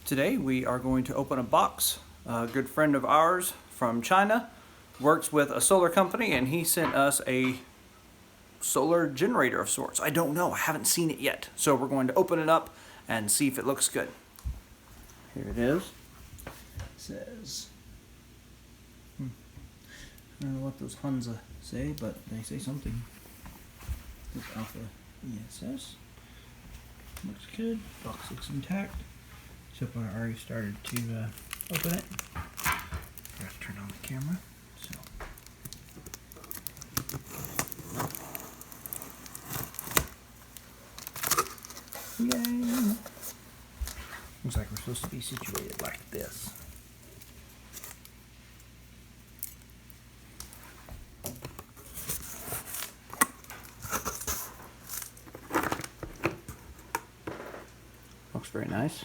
Today we are going to open a box. A good friend of ours from China works with a solar company and he sent us a solar generator of sorts. I don't know, I haven't seen it yet. So we're going to open it up and see if it looks good. Here it is. It says, I don't know what those Hunza say, but they say something. It's AlphaESS. Looks good. Box looks intact. Except I already started to open it. I have to turn on the camera. So. Yay! Looks like we're supposed to be situated like this. Looks very nice.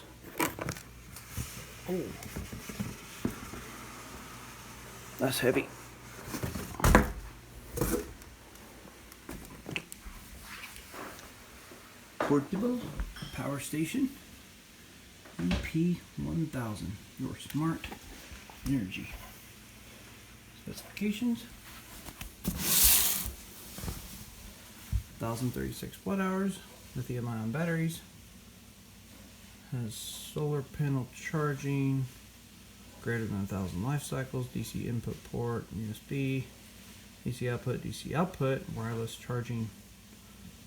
Oh, that's heavy. Portable power station. EP1000. Your smart energy. Specifications: 1036 watt hours. Lithium-ion batteries. Has solar panel charging, greater than 1,000 life cycles, DC input port, USB, DC output, wireless charging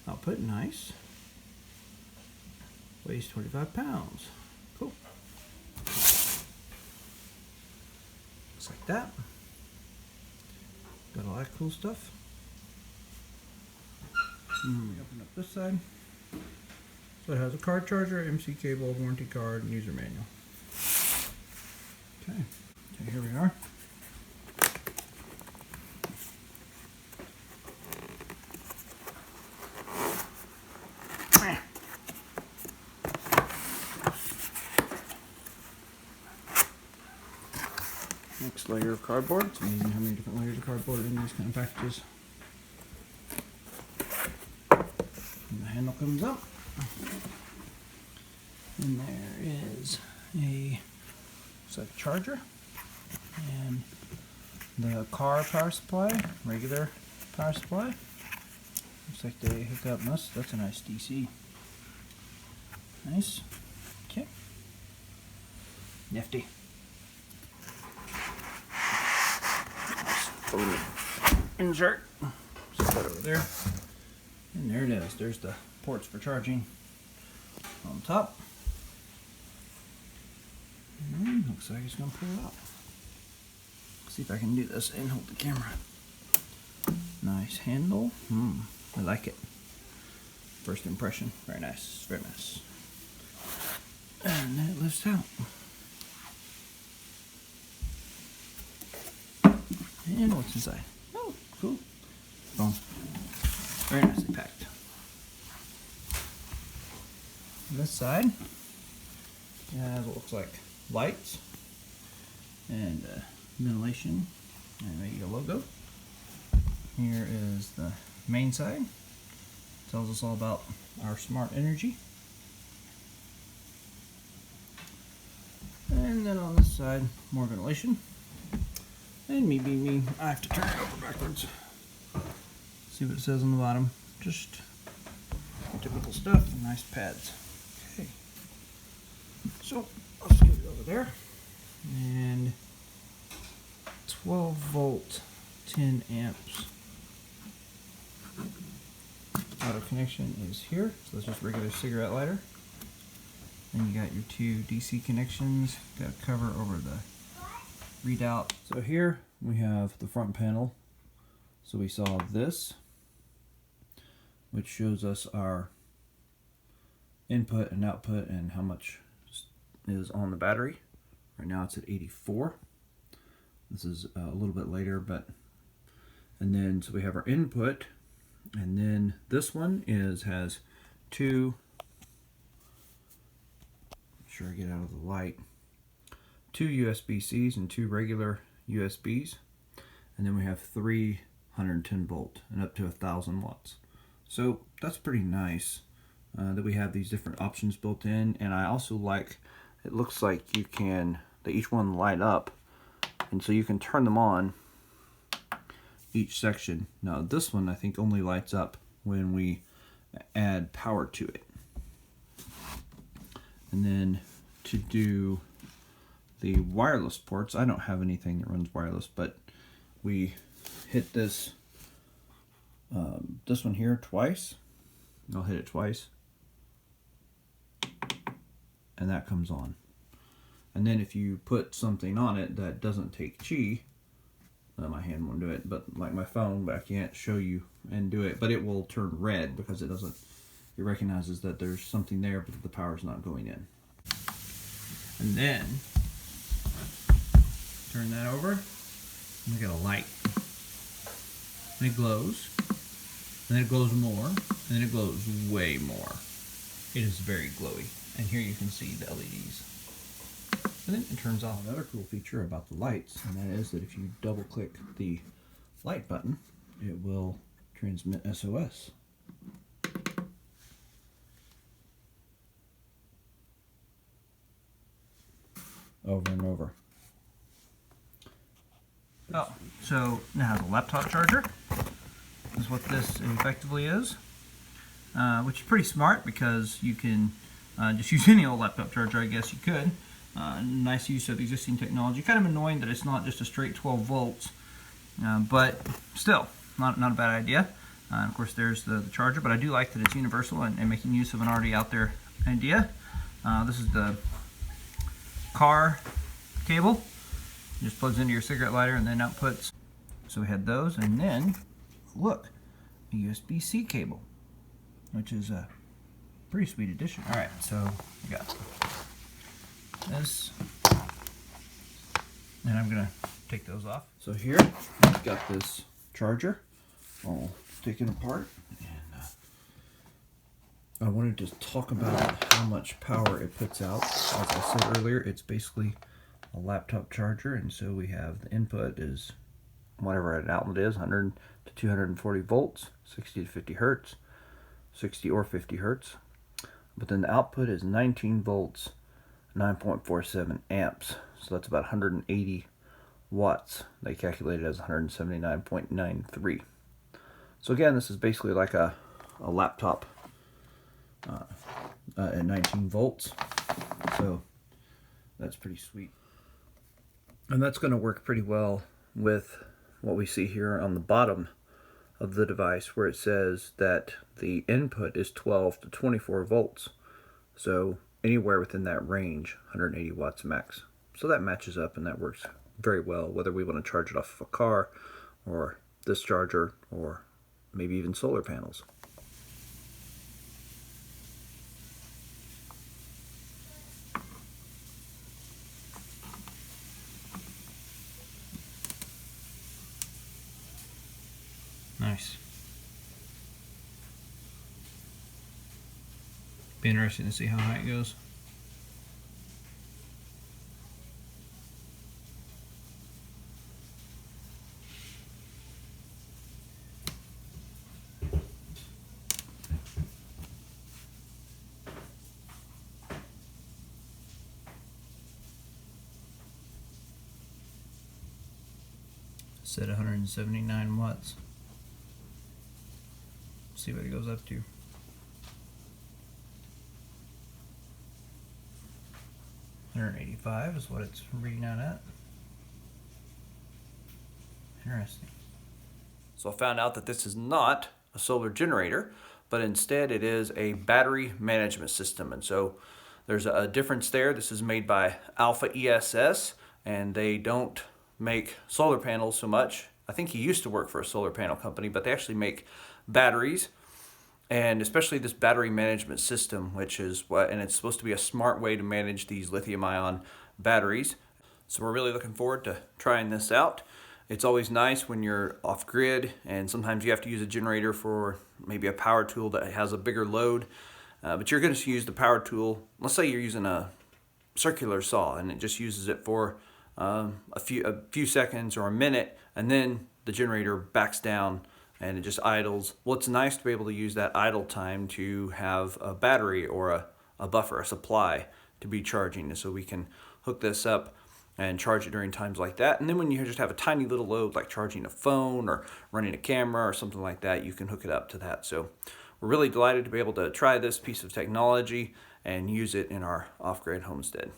output, nice. Weighs 25 pounds. Cool. Looks like that. Got a lot of cool stuff. And we open up this side. So it has a car charger, MC cable, warranty card, and user manual. Okay, so here we are. Next layer of cardboard. It's amazing how many different layers of cardboard are in these kind of packages. And the handle comes up. And there is looks like a charger and the car power supply, regular power supply. Looks like they hook up that's a nice DC. Nice. Okay. Nifty. Insert. Set that over there. And there it is. There's the ports for charging on top. And looks like it's going to pull out. See if I can do this and hold the camera. Nice handle. I like it. First impression. Very nice. Very nice. And then it lifts out. And what's inside? Oh, cool. Boom. Very nicely packed. On this side, it has what looks like lights and ventilation and maybe a logo. Here is the main side. Tells us all about our smart energy. And then on this side, more ventilation. And me being me, I have to turn it over backwards. See what it says on the bottom. Just typical stuff, nice pads. Okay. So, let's get it over there. And 12 volt, 10 amps. Auto connection is here. So that's just regular cigarette lighter. Then you got your two DC connections. Got a cover over the readout. So here we have the front panel. So we saw this, which shows us our input and output and how much is on the battery. Right now it's at 84. This is a little bit later, and then so we have our input, and then this one has two, make sure I get out of the light, two USB-Cs and two regular USBs, and then we have 310 volt and up to 1,000 watts. So that's pretty nice that we have these different options built in, and I also like it looks like they each one light up, and so you can turn them on each section. Now this one I think only lights up when we add power to it. And then to do the wireless ports, I don't have anything that runs wireless, but we hit this one here twice. I'll hit it twice, and that comes on. And then if you put something on it that doesn't take Qi, my hand won't do it, but like my phone, but I can't show you and do it, but it will turn red because it recognizes that there's something there, but the power's not going in. And then turn that over, and we got a light, and it glows, and then it glows more, and then it glows way more. It is very glowy, and here you can see the LEDs. And then it turns off. Another cool feature about the lights, and that is that if you double click the light button, it will transmit SOS. Over and over. Oh, so it has a laptop charger. This is what this effectively is, which is pretty smart because you can just use any old laptop charger, I guess you could. Nice use of existing technology. Kind of annoying that it's not just a straight 12 volts, but still, not a bad idea. And of course there's the charger, but I do like that it's universal and making use of an already out there idea. This is the car cable. It just plugs into your cigarette lighter and then outputs. So we had those, and then look, a USB-C cable, which is a pretty sweet addition. All right, so we got this, and I'm gonna take those off. So here I've got this charger all taken apart, and I wanted to talk about how much power it puts out. As I said earlier, it's basically a laptop charger, and so we have the input is whatever an outlet is, 100 to 240 volts, 60 to 50 hertz, 60 or 50 hertz. But then the output is 19 volts, 9.47 amps. So that's about 180 watts. They calculate it as 179.93. So again, this is basically like a laptop at 19 volts. So that's pretty sweet. And that's going to work pretty well with what we see here on the bottom of the device, where it says that the input is 12 to 24 volts. So anywhere within that range, 180 watts max. So that matches up, and that works very well, whether we want to charge it off of a car or this charger or maybe even solar panels. Nice. Be interesting to see how high it goes. Set 179 watts. See what it goes up to. $185 is what it's reading out at. Interesting. So I found out that this is not a solar generator, but instead it is a battery management system. And so there's a difference there. This is made by AlphaESS, and they don't make solar panels so much. I think he used to work for a solar panel company, but they actually make batteries, and especially this battery management system, which is what, and it's supposed to be a smart way to manage these lithium-ion batteries. So we're really looking forward to trying this out. It's always nice when you're off-grid, and sometimes you have to use a generator for maybe a power tool that has a bigger load, but you're going to use the power tool. Let's say you're using a circular saw, and it just uses it for a few seconds or a minute, and then the generator backs down and it just idles. Well, it's nice to be able to use that idle time to have a battery or a buffer, a supply, to be charging. And so we can hook this up and charge it during times like that. And then when you just have a tiny little load like charging a phone or running a camera or something like that, you can hook it up to that. So we're really delighted to be able to try this piece of technology and use it in our off-grid homestead.